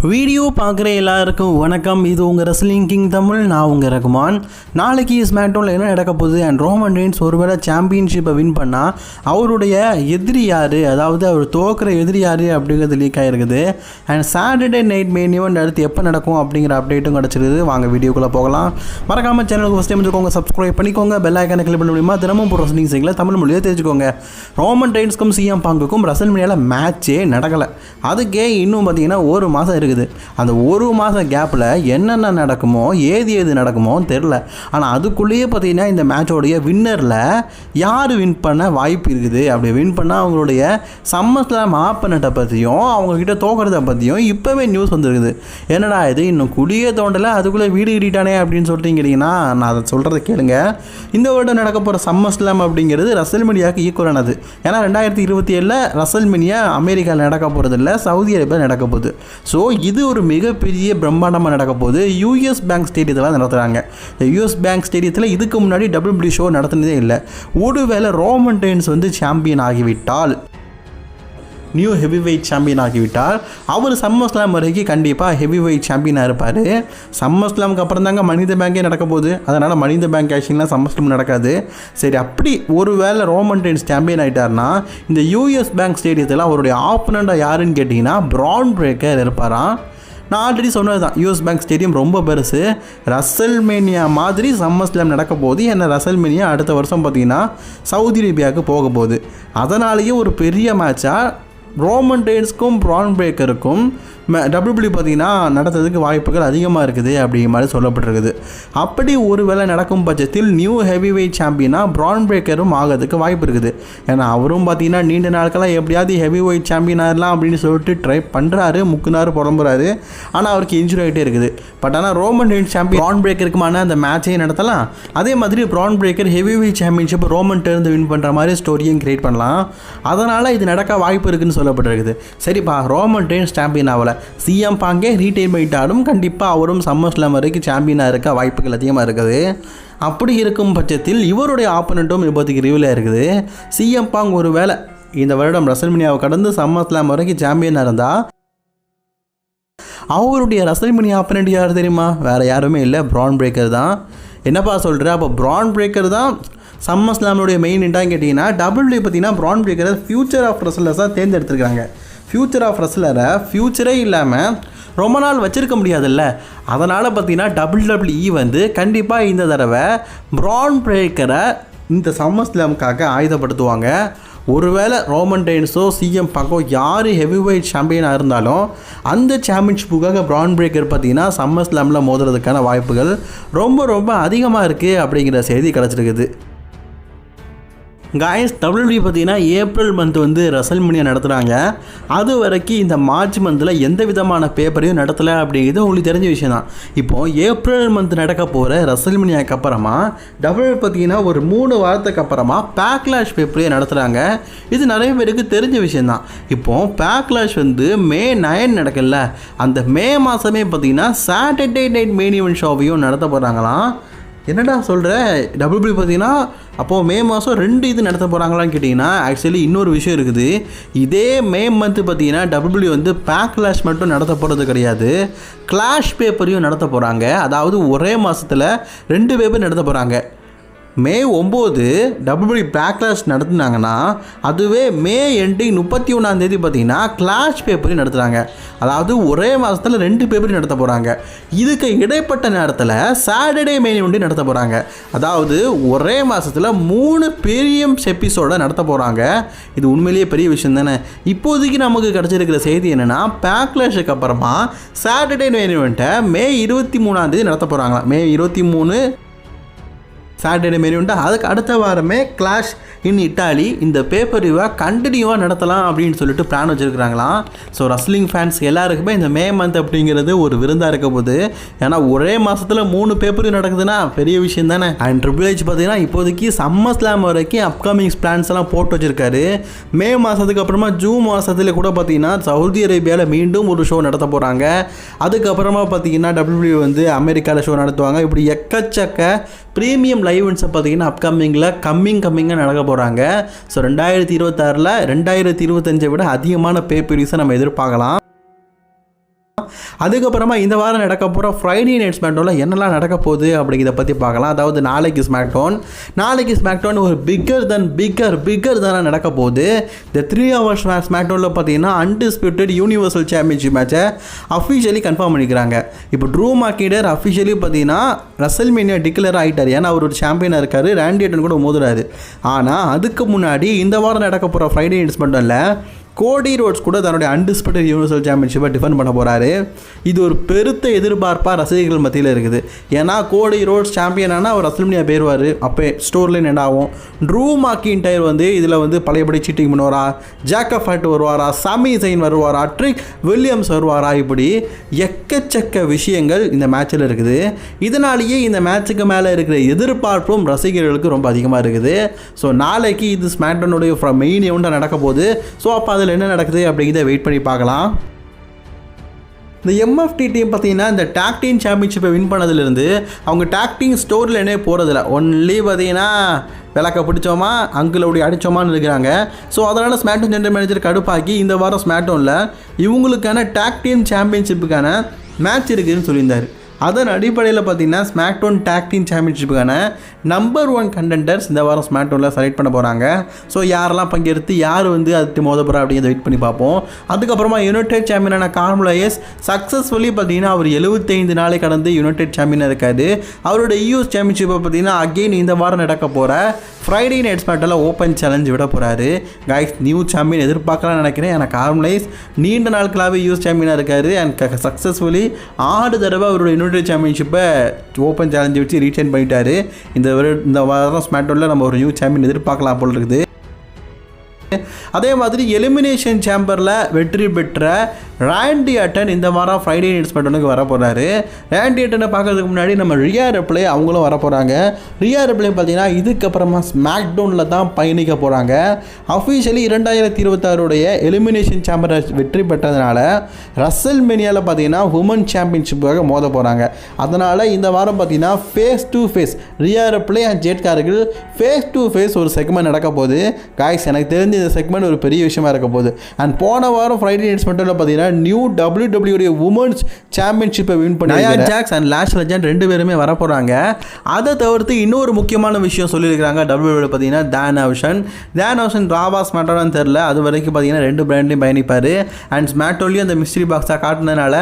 Video பார்க்குற எல்லாருக்கும் வணக்கம். இது உங்கள் ரெஸ்லிங் கிங் தமிழ். நான் உங்கள் ரகுமான். நாளைக்கு ஸ்மாக்டவுனில் என்ன நடக்க போகுது அண்ட் ரோமன் ரெயின்ஸ் ஒருவேளை சாம்பியன்ஷிப்பை வின் பண்ணால் அவருடைய எதிரி யார், அதாவது அவர் தோக்குற எதிரி யார் அப்படிங்கிறது லீக் ஆகிருக்குது. And Saturday night main event அடுத்து எப்போ நடக்கும் அப்படிங்கிற அப்டேட்டும் கிடச்சிருக்குது. வாங்க வீடியோக்குள்ளே போகலாம். மறக்காமல் சேனலுக்கு ஃபஸ்ட் டைம் வச்சுக்கோங்க, சப்ஸ்கிரைப் பண்ணிக்கோங்க, பெல் ஐக்கானை கிளிக் பண்ண முடியுமா தினமும் ஒரு ரெஸ்லிங் செய்யல தமிழ் மொழியை தெரிஞ்சுக்கோங்க. ரோமன் ரெயின்ஸ்க்கும் சிஎம் பங்குக்கும் ரெஸ்ல்மேனியாவில் மேட்சே நடக்கலை. அதுக்கே இன்னும் பார்த்தீங்கன்னா ஒரு மாதம் இருக்குது. அந்த ஒரு மாதம் கேப்பில் என்னென்ன நடக்குமோ ஏது நடக்குமோ தெரில. ஆனால் அதுக்குள்ளேயே பார்த்தீங்கன்னா இந்த மேட்சோடைய வின்னரில் யார் வின் பண்ண வாய்ப்பு இருக்குது, அப்படி வின் பண்ணால் அவங்களுடைய சம்மர்ஸ்லாம் ஆப்பனட்டை பற்றியும் அவங்கக்கிட்ட தோக்கிறத பற்றியும் இப்போவே நியூஸ் வந்துருக்குது. என்னடா இது இன்னும் குடியே தோண்டலை, அதுக்குள்ளே வீடு கட்டிட்டானே அப்படின்னு சொல்லிட்டு கேட்டிங்கன்னா நான் அதை சொல்கிறத கேளுங்க. இந்த வருடம் நடக்க போகிற சம்மர்ஸ்லாம் அப்படிங்கிறது ரெஸ்ல்மேனியாவுக்கு ஈக்குவலானது. ஏன்னா 2027 ரெஸ்ல்மேனியா அமெரிக்காவில் நடக்க போகிறது இல்லை, சவுதி அரேபியாவில் நடக்க போகுது. ஸோ இது ஒரு மிகப்பெரிய பிரம்மாண்டமாக நடக்க போகுது. யூஎஸ் பேங்க் ஸ்டேடியத்தில் நடத்துகிறாங்க. இந்த யூஎஸ் பேங்க் ஸ்டேடியத்தில் இதுக்கு முன்னாடி WWE ஷோ நடத்துனதே இல்லை. ஒருவேளை ரோமன் ரெயின்ஸ் சாம்பியன் ஆகிவிட்டால், நியூ ஹெவி வெயிட் சாம்பியன் ஆகிவிட்டால் அவர் சம்மர் ஸ்லாம் வரைக்கும் கண்டிப்பாக ஹெவி வெயிட் சாம்பியனாக இருப்பார். சம்மர் ஸ்லாமுக்கு அப்புறம் தாங்க மனித பேங்கே நடக்க போகுது. அதனால் மனித பேங்க் ஆக்ஷன்லாம் சம்மர் ஸ்லாம் நடக்காது. சரி, அப்படி ஒரு வேளை ரோமன் ரெயின்ஸ் சாம்பியன் ஆகிட்டார்னா இந்த யூஎஸ் பேங்க் ஸ்டேடியத்தில் அவருடைய ஆப்பனண்டாக யாருன்னு கேட்டிங்கன்னா பிரான் பிரேக்கர் இருப்பாராம். நான் ஆல்ரெடி சொன்னது தான், யூஎஸ் பேங்க் ஸ்டேடியம் ரொம்ப பெருசு. ரெஸ்ல்மேனியா மாதிரி சம்மர் ஸ்லாம் நடக்க போகுது. ஏன்னா ரெஸ்ல்மேனியா அடுத்த வருஷம் பார்த்திங்கன்னா சவுதி அரேபியாவுக்கு போக போகுது. அதனாலேயே ஒரு பெரிய மேட்சாக ரோமன் ரெயின்ஸ்க்கும் பிரான் பிரேக்கருக்கும் WWE பார்த்திங்கன்னா நடத்துறதுக்கு வாய்ப்புகள் அதிகமாக இருக்குது அப்படிங்கிற மாதிரி சொல்லப்பட்டிருக்குது. அப்படி ஒரு வேளை நடக்கும் பட்சத்தில் நியூ ஹெவி வெயிட் சாம்பியனாக பிரான் பிரேக்கரும் ஆகிறதுக்கு வாய்ப்பு இருக்குது. ஏன்னா அவரும் பார்த்திங்கன்னா நீண்ட நாட்களாக எப்படியாவது ஹெவி வெயிட் சாம்பியன் ஆகலாம் அப்படின்னு சொல்லிட்டு ட்ரை பண்ணுறாரு, முக்குனாரு புறம்புறாரு. ஆனால் அவருக்கு இன்ஜுரி ஆகிட்டே இருக்குது. பட் ஆனால் ரோமன் ரெயின்ஸ் சாம்பியன் பிரான் பிரேக்கருக்குமான அந்த மேட்சையும் நடத்தலாம். அதே மாதிரி Bron Breakker heavyweight championship ரோமன்கிட்ட வின் பண்ணுற மாதிரி ஸ்டோரியும் கிரியேட் பண்ணலாம். அதனால் இது நடக்க வாய்ப்பு இருக்குதுன்னு சொல்லப்பட்டிருக்குது. சரிப்பா, ரோமன் ரெயின்ஸ் சாம்பியன் ஆகலை, சிஎம் பாங்கே ரீடைன் பண்ணிட்டாலும் கண்டிப்பாக அவரும் சம்மர் ஸ்லாம் வரைக்கும் சாம்பியனாக இருக்க வாய்ப்புகள் அதிகமாக இருக்குது. அப்படி இருக்கும் பட்சத்தில் இவருடைய ஆப்பனண்ட்டும் இப்போதைக்கு ரிவ்யூவில் இருக்குது. சிஎம் பாங் ஒரு வேளை இந்த வருடம் ரெஸ்ல்மேனியாவை கடந்து சம்மர் ஸ்லாம் வரைக்கும் சாம்பியனாக இருந்தால் அவருடைய ரெஸ்ல்மேனியா ஆப்பனண்ட் யார் தெரியுமா? வேறு யாருமே இல்லை, பிரான் பிரேக்கர் தான். என்னப்பா சொல்கிற? அப்போ பிரான் பிரேக்கர் தான் சம்மர் ஸ்லாமுடைய மெயின் இன்ட்டான்னு கேட்டிங்கன்னா WWE பார்த்தீங்கன்னா பிரான் பிரேக்கரை ஃபியூச்சர் ஆஃப் ரெஸ்லர்ஸாக தேர்ந்தெடுத்துருக்காங்க. ஃபியூச்சர் ஆஃப் ரெஸ்லரை ஃபியூச்சரே இல்லாமல் ரொம்ப நாள் வச்சுருக்க முடியாதுல்ல. அதனால் பார்த்தீங்கன்னா WWE கண்டிப்பாக இந்த தடவை பிரான் பிரேக்கரை இந்த சம்மர் ஸ்லாமுக்காக ஆயுதப்படுத்துவாங்க. ஒருவேளை ரோமன் ரெயின்ஸோ சிஎம் பங்கோ யார் ஹெவி வெயிட் சாம்பியனாக இருந்தாலும் அந்த சாம்பியன்ஷிப்புக்காக பிரான் பிரேக்கர் பார்த்தீங்கன்னா சம்மர் ஸ்லாமில் மோதுறதுக்கான வாய்ப்புகள் ரொம்ப ரொம்ப அதிகமாக இருக்குது அப்படிங்கிற செய்தி கிடச்சிருக்குது. காய்ஸ், WWE பார்த்தீங்கன்னா ஏப்ரல் மந்த் ரெஸ்ல்மேனியா நடத்துகிறாங்க. அது வரைக்கும் இந்த மார்ச் மந்தில் எந்த விதமான பேப்பரையும் நடத்தலை அப்படிங்கிறது உங்களுக்கு தெரிஞ்ச விஷயம் தான். இப்போது ஏப்ரல் மந்த் நடக்க போகிற ரெஸ்ல்மேனியாவுக்கு அப்புறமா WWE பார்த்தீங்கன்னா ஒரு 3 வாரத்துக்கு அப்புறமா பேக்லாஷ் பேப்பரையும் நடத்துகிறாங்க. இது நிறைய பேருக்கு தெரிஞ்ச விஷயந்தான். இப்போது பேக்லாஷ் May 9 நடக்கல, அந்த மே மாதமே பார்த்தீங்கன்னா சாட்டர்டே நைட் மெயின் ஈவெண்ட் ஷோவையும் நடத்த போகிறாங்களாம். என்னடா சொல்கிற? WWE பார்த்தீங்கன்னா அப்போது மே மாதம் 2 இது நடத்த போகிறாங்களான்னு கேட்டிங்கன்னா ஆக்சுவலி இன்னொரு விஷயம் இருக்குது. இதே மே மந்த்து பார்த்தீங்கன்னா WWE பேக்லாஷ் மட்டும் நடத்த போகிறது கிடையாது, கிளாஷ் பேப்பரையும் நடத்த போகிறாங்க. அதாவது ஒரே மாதத்தில் 2 பேப்பர் நடத்த போகிறாங்க. மே 9 WWE பேக்லாஷ் நடத்துனாங்கன்னா அதுவே மே எண்டிங் 31 பார்த்தீங்கன்னா கிளாஷ் பேப்பரையும் நடத்துகிறாங்க. அதாவது ஒரே மாதத்தில் 2 பேப்பரையும் நடத்த போகிறாங்க. இதுக்கு இடைப்பட்ட நேரத்தில் சாட்டர்டே மெயின் ஈவெண்ட் நடத்த போகிறாங்க. அதாவது ஒரே மாதத்தில் 3 பெரிய எபிசோட நடத்த போகிறாங்க. இது உண்மையிலேயே பெரிய விஷயம் தானே. இப்போதைக்கு நமக்கு கிடச்சிருக்கிற செய்தி என்னென்னா பேக்லாஷுக்கு அப்புறமா சாட்டர்டே மெயின் ஈவெண்ட்டை மே 23 நடத்த போகிறாங்களா. மே 23 சாட்டர்டே மெயின் ஈவெண்ட். அதுக்கு அடுத்த வாரமே கிளாஷ் இன் இட்டாலி இந்த பேப்பர் ரிவ்யூவாக கண்டினியூவாக நடத்தலாம் அப்படின்னு சொல்லிட்டு பிளான் வச்சுருக்குறாங்களாம். ஸோ ரெஸ்லிங் ஃபேன்ஸ் எல்லாருக்குமே இந்த மே மந்த் அப்படிங்கிறது ஒரு விருந்தாக இருக்க போகுது. ஏன்னா ஒரே மாதத்தில் 3 பேப்பர் நடக்குதுன்னா பெரிய விஷயம் தானே. அண்ட் ட்ரிபிள் ஹெச் பார்த்தீங்கன்னா இப்போதைக்கு சம்மர் ஸ்லாம் வரைக்கும் அப்கமிங்ஸ் பிளான்ஸ் எல்லாம் போட்டு வச்சுருக்காரு. மே மாதத்துக்கு அப்புறமா ஜூன் மாதத்தில் கூட பார்த்தீங்கன்னா சவுதி அரேபியாவில் மீண்டும் ஒரு ஷோ நடத்த போகிறாங்க. அதுக்கப்புறமா பார்த்தீங்கன்னா WWE அமெரிக்காவில் ஷோ நடத்துவாங்க. இப்படி எக்கச்சக்க ப்ரீமியம் லைவ் ஈவெண்ட்ஸை பார்த்தீங்கன்னா அப்கமிங்கில் கம்மிங்காக நடக்க போகிறாங்க. ஸோ 2026 2025 விட அதிகமான பேப்பரிஸை நம்ம எதிர்பார்க்கலாம். அதுக்கப்புறமா இந்த வாரம் நடக்க போகிற ஃப்ரைடே நைட் ஸ்மாக்டவுனில் என்னெல்லாம் நடக்க போகுது அப்படிங்கிறத பற்றி பார்க்கலாம். அதாவது நாளைக்கு ஸ்மாக்டவுன் ஒரு பிக்கர் தானே நடக்க போகுது. இந்த 3 hours ஸ்மாக்டவுனில் பார்த்தீங்கன்னா அன்டிஸ்பியூட்டட் யூனிவர்சல் சாம்பியன்ஷிப் மேட்சை அஃபிஷியலி கன்ஃபார்ம் பண்ணிக்கிறாங்க. இப்போ ட்ரூ மாக்கிடர் அஃபிஷியலி பார்த்தீங்கன்னா ரெசல்மேனியா டிக்ளேர் ஆகிட்டார். ஏன்னா அவர் ஒரு சாம்பியனாக இருக்கார், ராண்டி ஆர்டன் கூட மோதுறாரு. ஆனால் அதுக்கு முன்னாடி இந்த வாரம் நடக்க போகிற ஃப்ரைடே நைட் ஸ்மாக்டவுனில் கோடி ரோட்ஸ் கூட தன்னுடைய அன்டிஸ்பியூட்டட் யூனிவர்சல் சாம்பியன்ஷிப்பை டிஃபெண்ட் பண்ண போகிறாரு. இது ஒரு பெருத்த எதிர்பார்ப்பாக ரசிகர்கள் மத்தியில் இருக்குது. ஏன்னா கோடி ரோட்ஸ் சாம்பியனானா அவர் ரெசல்மேனியா போயிடுவார். அப்போ ஸ்டோர்லைன் என்ன ஆகும்? ட்ரூ மாக்கின்டைர் இதில் பழையபடி சீட்டிங் பண்ணுவாரா, ஜாக்கப் ஹட் வருவாரா, சாமி ஜெயின் வருவாரா, ட்ரிக் வில்லியம்ஸ் வருவாரா, இப்படி எக்கச்சக்க விஷயங்கள் இந்த மேட்சில் இருக்குது. இதனாலேயே இந்த மேட்சுக்கு மேலே இருக்கிற எதிர்பார்ப்பும் ரசிகர்களுக்கு ரொம்ப அதிகமாக இருக்குது. ஸோ நாளைக்கு இது ஸ்மாக்டவுனுடைய மெயின் ஈவெண்ட்டாக நடக்க போகுது. ஸோ அப்போ அதில் என்ன நடக்குது அப்படிங்கிறத வெயிட் பண்ணி பார்க்கலாம். இந்த எம்எஃப்டி டீம் பார்த்தீங்கன்னா இந்த டாக் டீம் சாம்பியன்ஷிப்பை வின் பண்ணதுலேருந்து அவங்க டாக் டீம் ஸ்டோரில் என்ன போகிறதில்ல. ஒன்லி பார்த்தீங்கன்னா விளக்க பிடிச்சோமா அங்கிளோடைய அடித்தோமான்னு இருக்கிறாங்க. ஸோ அதனால் ஸ்மாக்டவுன் ஜெனரல் மேனேஜர் கடுப்பாக்கி இந்த வாரம் ஸ்மாக்டவுனில் இவங்களுக்கான டாக் டீம் சாம்பியன்ஷிப்புக்கான மேட்ச் இருக்குதுன்னு சொல்லியிருந்தார். அதன் அடிப்படையில் பார்த்தீங்கன்னா ஸ்மாக்டவுன் டாக் டீம் சாம்பியன்ஷிப்புக்கான நம்பர் 1 கண்டெண்டர்ஸ் இந்த வாரம் ஸ்மாக்டவுனில் செலக்ட் பண்ண போகிறாங்க. ஸோ யாரெல்லாம் பங்கெடுத்து யார் அது மோத போகிறா அப்படிங்கிறத வெயிட் பண்ணி பார்ப்போம். அதுக்கப்புறமா யுனைடெட் சாம்பியனான கார்மெலோ ஹேயஸ் சக்ஸஸ்ஃபுல்லி பார்த்தீங்கன்னா அவர் 75 நாளை கடந்து யுனைடெட் சாம்பியனாக இருக்காது. அவரோட யூஎஸ் சாம்பியன்ஷிப்பை பார்த்தீங்கன்னா அகெயின் இந்த வாரம் நடக்க போகிற ஃப்ரைடே நைட் ஸ்மாக்டவுனில் ஓப்பன் சேலஞ்ச் விட போகிறாரு. கைஸ் நியூ சாம்பியன் எதிர்பார்க்கலாம்னு நினைக்கிறேன். ஏன்னா கார்மெலோ ஹேயஸ் நீண்ட நாட்களாகவே யூஎஸ் சாம்பியனாக இருக்கார். அண்ட் சக்ஸஸ்ஃபுல்லி 6 தடவை அவரோட யுனைடெட் சாம்பியன்ஷிப்பை ஓப்பன் சேலஞ்சை வச்சு ரீடைன் பண்ணிட்டார். இந்த வாரம் ஸ்மாக்டவுனில் நம்ம ஒரு நியூ சாம்பியன் எதிர்பார்க்கலாம் போல் இருக்குது. அதே மாதிரி எலிமினேஷன் சேம்பரில் வெற்றி பெற்ற ராண்டி ஆர்டன் இந்த வாரம் ஃப்ரைடே நைட் ஸ்மாக்டவுனுக்கு வர போகிறாரு. ராண்டி ஆர்டனை பார்க்கறதுக்கு முன்னாடி நம்ம ரியா ரிப்ளே அவங்களும் வர போகிறாங்க. ரியா ரிப்ளே பார்த்தீங்கன்னா இதுக்கப்புறமா ஸ்மாக்டவுனில் தான் பயணிக்க போகிறாங்க. அஃபிஷியலி 2026 எலிமினேஷன் சேம்பரை வெற்றி பெற்றதுனால ரெசல்மேனியாவில் பார்த்தீங்கன்னா உமன் சாம்பியன்ஷிப்புக்காக மோத போகிறாங்க. அதனால் இந்த வாரம் பார்த்தீங்கன்னா face to face Rhea Ripley and Jade Cargill face to face ஒரு செக்மெண்ட் நடக்க போகுது. காய்ஸ் எனக்கு தெரிஞ்சு இந்த செக்மெண்ட் ஒரு பெரிய விஷயமா இருக்க போகுது. அண்ட் போன வாரம் ஃப்ரைடே நைட் ஸ்மாக்டவுனில் பார்த்தீங்கன்னா நியூ WWE உமன்ஸ் சாம்பியன்ஷிப்பை வின் பண்ணி நியா ஜாக்ஸ் அண்ட் லாஷ் லெஜண்ட் 2 பேருமே வர போகிறாங்க. அதை தவிர்த்து இன்னொரு முக்கியமான விஷயம் சொல்லியிருக்கிறாங்க WWE பார்த்தீங்கன்னா தான் ஹவுசன் ராவா ஸ்மாக்டவுன் தெரில, அது வரைக்கும் பார்த்தீங்கன்னா 2 பிராண்ட்லையும் பயணிப்பார். அண்ட் ஸ்மாக்டவுன்லையும் அந்த மிஸ்ட்ரி பாக்ஸாக காட்டினதுனால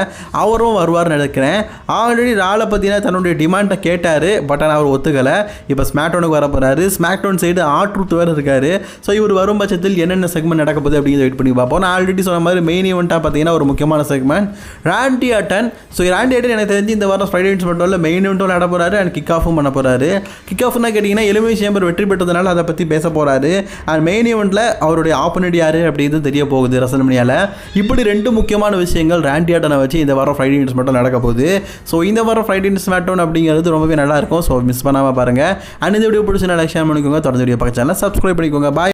அவரும் வருவார்னு நினைக்கிறேன். ஆல்ரெடி ராவில் பார்த்தீங்கன்னா தன்னுடைய டிமாண்டை கேட்டார், பட் ஆனால் அவர் ஒத்துக்கலை. இப்போ ஸ்மாக்டவுனுக்கு வர போகிறாரு. ஸ்மாக்டவுன் சைடு ஆட்ரூத் வேறு இருக்கார். ஸோ இவர் வரும் பட்சத்தில் என்னென்ன செக்மெண்ட் நடக்க போகுது அப்படிங்கிறத வெயிட் பண்ணி பார்ப்போம். நான் ஆல்ரெடி சொன்ன மாதிரி மெயின் ஈவெண்ட்டாக பார்த்தீங்கன்னா ஒரு முக்கியமான செக்மெண்ட் ராண்டி ஆர்டன். ஸோ ராண்டி ஆர்டன் எனக்கு தெரிஞ்சு இந்த வாரம் ஃப்ரைடே நைட் ஸ்மாக்டவுனில் மெயின் ஈவெண்ட்டும் நட போகிறாரு அண்ட் கிக் ஆஃபும் பண்ண போகிறாரு. கிக் ஆஃப்னா கேட்டிங்கன்னா எலிமினேஷன் சேம்பர் வெற்றி பெற்றதுனால அதை பற்றி பேச போகிறாரு. அண்ட் மெயின் ஈவெண்ட்டில் அவருடைய ஆப்போனன்ட் யார் அப்படிங்கிறது தெரிய போகுது ரெசல்மேனியாவில். இப்படி 2 முக்கியமான விஷயங்கள் ராண்டி ஆர்டனை வச்சு இந்த வாரம் ஃப்ரைடே நைட் ஸ்மாக்டவுன் நடக்க போகுது. ஸோ இந்த வாரம் ஃப்ரைடே நைட் ஸ்மாக்டவுன் அப்படிங்கிறது ரொம்பவே நல்லா இருக்கும். ஸோ மிஸ் பண்ணாமல் பாருங்கள். அண்ட் இந்த வீடியோ பிடிச்சி நல்லா ஷேர் பண்ணிக்கோங்க. தொடர்ந்து வீடியோ பார்க்க சேனலை சப்ஸ்கிரைப் பண்ணிக்கோங்க. பாய்.